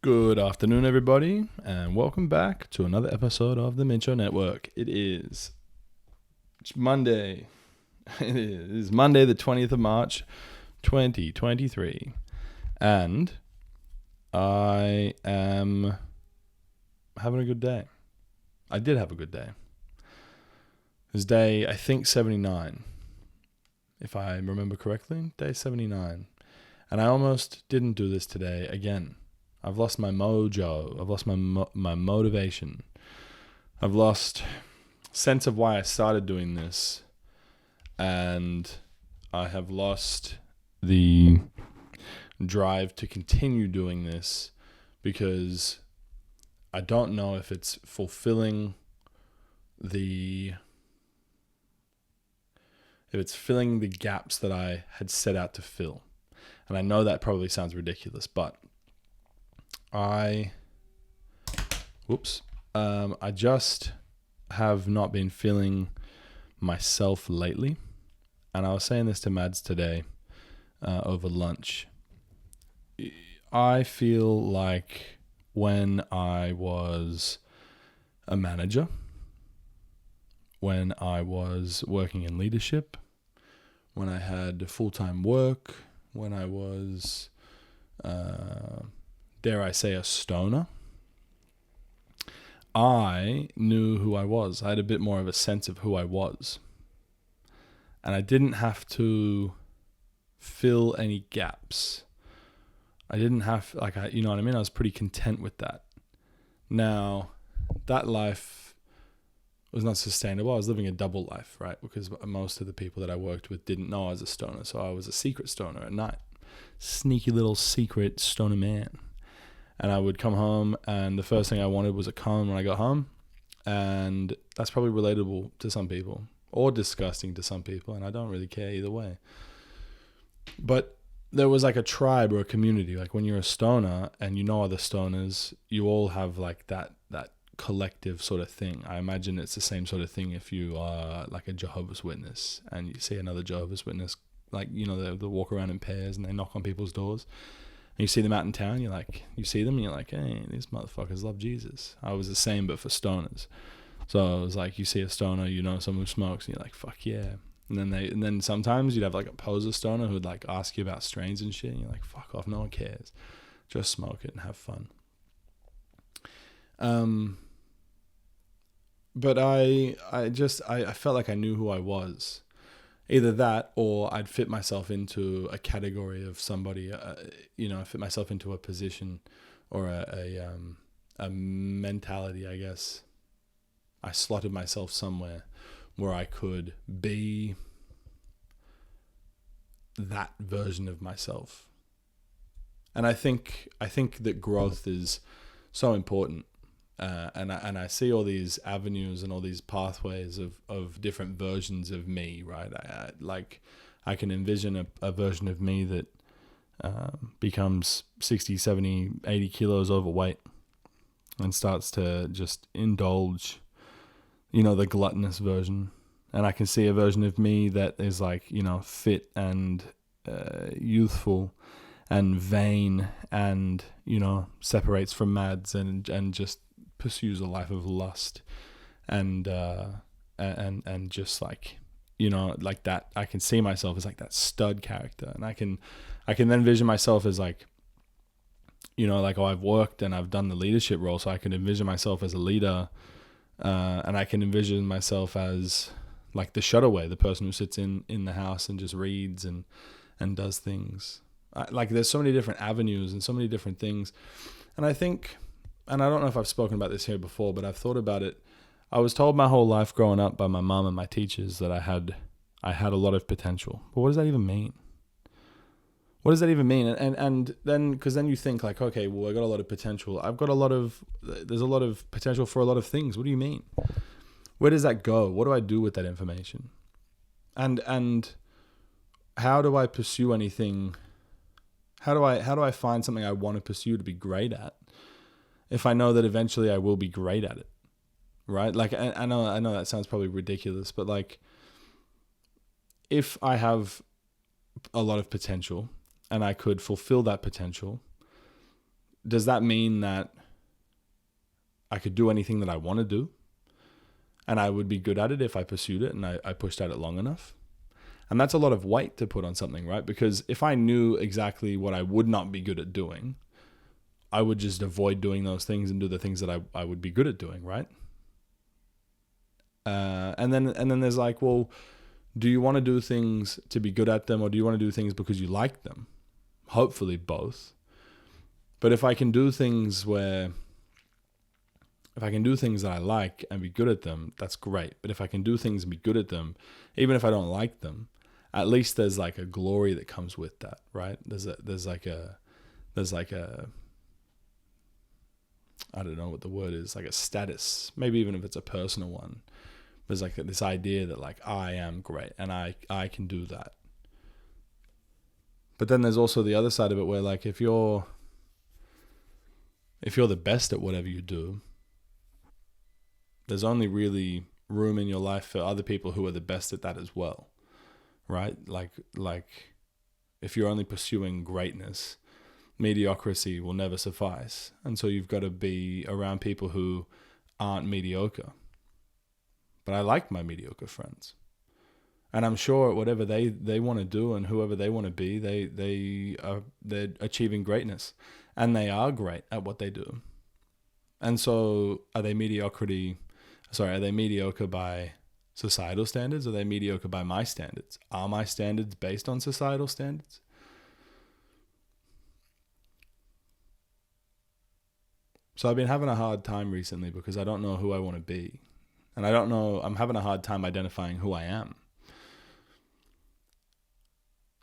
Good afternoon, everybody, and welcome back to another episode of the Mincho Network. It's Monday. It is Monday, the 20th of March, 2023. And I am having a good day. I did have a good day. It was day, I think, 79. If I remember correctly, day 79. And I almost didn't do this today again. I've lost my mojo. I've lost my motivation. I've lost sense of why I started doing this. And I have lost the drive to continue doing this because I don't know if it's filling the gaps that I had set out to fill. And I know that probably sounds ridiculous, but I just have not been feeling myself lately. And I was saying this to Mads today over lunch. I feel like when I was a manager, when I was working in leadership, when I had full-time work, when I was dare I say, a stoner, I knew who I was. I had a bit more of a sense of who I was. And I didn't have to fill any gaps. I didn't have, you know what I mean? I was pretty content with that. Now, that life was not sustainable. I was living a double life, right? Because most of the people that I worked with didn't know I was a stoner. So I was a secret stoner at night. Sneaky little secret stoner man. And I would come home, and the first thing I wanted was a cone when I got home. And that's probably relatable to some people, or disgusting to some people, and I don't really care either way. But there was like a tribe or a community. Like when you're a stoner and you know other stoners, you all have like that collective sort of thing. I imagine it's the same sort of thing if you are like a Jehovah's Witness and you see another Jehovah's Witness, like, you know, they walk around in pairs and they knock on people's doors. And you see them out in town, you see them and you're like, hey, these motherfuckers love Jesus. I was the same, but for stoners. So it was like, you see a stoner, you know, someone who smokes, and you're like, fuck yeah. And then sometimes you'd have like a poser stoner who would like ask you about strains and shit. And you're like, fuck off, no one cares. Just smoke it and have fun. But I felt like I knew who I was. Either that, or I'd fit myself into a category of somebody, fit myself into a position or a mentality, I guess. I slotted myself somewhere where I could be that version of myself. And I think that growth is so important. And I see all these avenues and all these pathways of different versions of me, right? I can envision a version of me that becomes 60, 70, 80 kilos overweight and starts to just indulge, the gluttonous version. And I can see a version of me that is like, fit and youthful and vain and, separates from Mads and just pursues a life of lust and just like, like that. I can see myself as like that stud character, and I can then vision myself as like, I've worked and I've done the leadership role, so I can envision myself as a leader, and I can envision myself as like the shutaway, the person who sits in the house and just reads and does things. There's so many different avenues and so many different things, and I think. And I don't know if I've spoken about this here before, but I've thought about it. I was told my whole life growing up by my mom and my teachers that I had a lot of potential. But what does that even mean? What does that even mean? And then, because then you think like, okay, well, I got a lot of potential. There's a lot of potential for a lot of things. What do you mean? Where does that go? What do I do with that information? And how do I pursue anything? How do I find something I want to pursue to be great at? If I know that eventually I will be great at it, right? Like, I know that sounds probably ridiculous, but like, if I have a lot of potential and I could fulfill that potential, does that mean that I could do anything that I want to do and I would be good at it if I pursued it and I pushed at it long enough? And that's a lot of weight to put on something, right? Because if I knew exactly what I would not be good at doing, I would just avoid doing those things and do the things that I would be good at doing, right? And then there's like, well, do you want to do things to be good at them, or do you want to do things because you like them? Hopefully both. But if I can do things that I like and be good at them, that's great. But if I can do things and be good at them, even if I don't like them, at least there's like a glory that comes with that, right? There's like a I don't know what the word is, like a status, maybe even if it's a personal one. There's like this idea that like I am great and I can do that. But then there's also the other side of it where like if you're the best at whatever you do, there's only really room in your life for other people who are the best at that as well, right? Like if you're only pursuing greatness, mediocrity will never suffice. And so you've got to be around people who aren't mediocre. But I like my mediocre friends. And I'm sure whatever they want to do and whoever they want to be, they're achieving greatness. And they are great at what they do. And so are they mediocre by societal standards? Are they mediocre by my standards? Are my standards based on societal standards? So I've been having a hard time recently because I don't know who I want to be. And I'm having a hard time identifying who I am.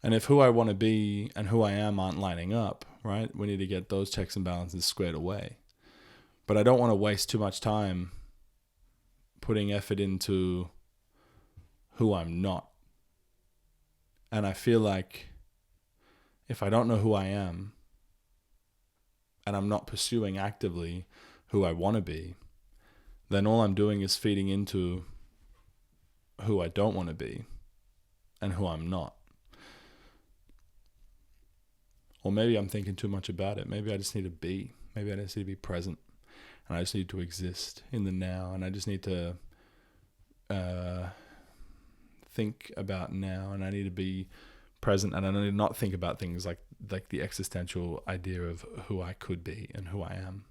And if who I want to be and who I am aren't lining up, right, we need to get those checks and balances squared away. But I don't want to waste too much time putting effort into who I'm not. And I feel like if I don't know who I am and I'm not pursuing actively who I want to be, then all I'm doing is feeding into who I don't want to be and who I'm not. Or maybe I'm thinking too much about it. Maybe I just need to be. Maybe I just need to be present. And I just need to exist in the now. And I just need to think about now. And I need to be present. And I need to not think about things like the existential idea of who I could be and who I am.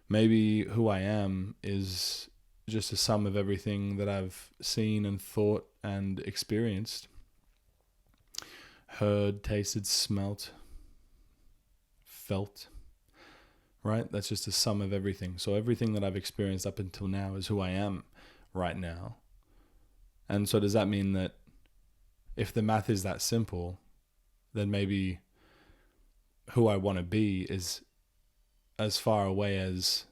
Maybe who I am is just a sum of everything that I've seen and thought and experienced. Heard, tasted, smelt, felt, right? That's just a sum of everything. So everything that I've experienced up until now is who I am right now. And so does that mean that if the math is that simple, then maybe who I want to be is as far away as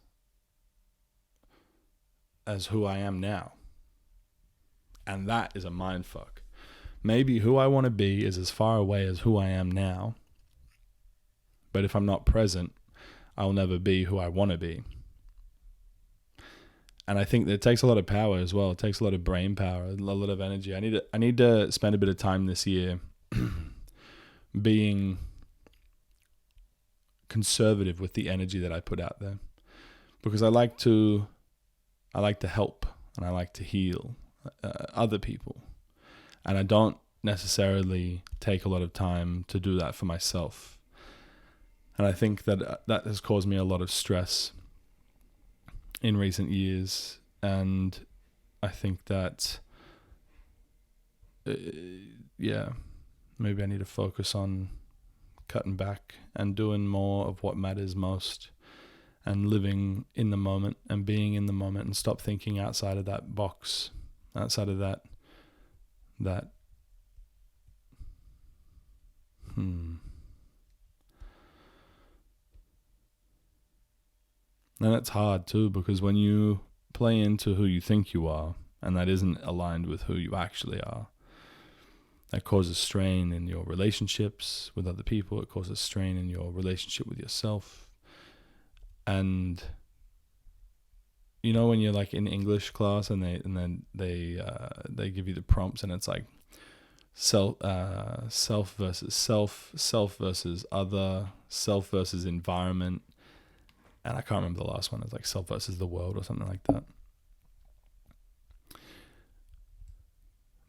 who I am now? And that is a mind fuck. Maybe who I want to be is as far away as who I am now. But if I'm not present, I'll never be who I want to be. And I think that it takes a lot of power as well. It takes a lot of brain power, a lot of energy. I need to spend a bit of time this year being conservative with the energy that I put out there. Because I like to help and I like to heal other people. And I don't necessarily take a lot of time to do that for myself. And I think that has caused me a lot of stress in recent years. And I think that, maybe I need to focus on cutting back and doing more of what matters most and living in the moment and being in the moment and stop thinking outside of that box, outside of that. And it's hard too, because when you play into who you think you are and that isn't aligned with who you actually are, that causes strain in your relationships with other people. It causes strain in your relationship with yourself. And you know when you're like in English class and then they give you the prompts and it's like self versus self versus other, self versus environment, and I can't remember the last one. It's like self versus the world or something like that.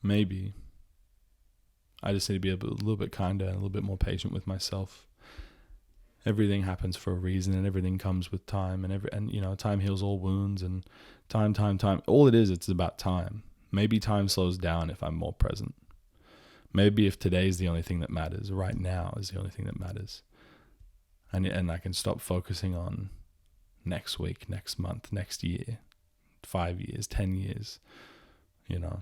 Maybe I just need to be a little bit kinder and a little bit more patient with myself. Everything happens for a reason, and everything comes with time, and you know, time heals all wounds, and time. All it is, it's about time. Maybe time slows down if I'm more present. Maybe if today's the only thing that matters, right now is the only thing that matters, and I can stop focusing on next week, next month, next year, 5 years, 10 years, you know.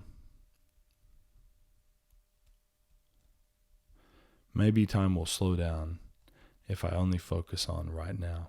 Maybe time will slow down if I only focus on right now.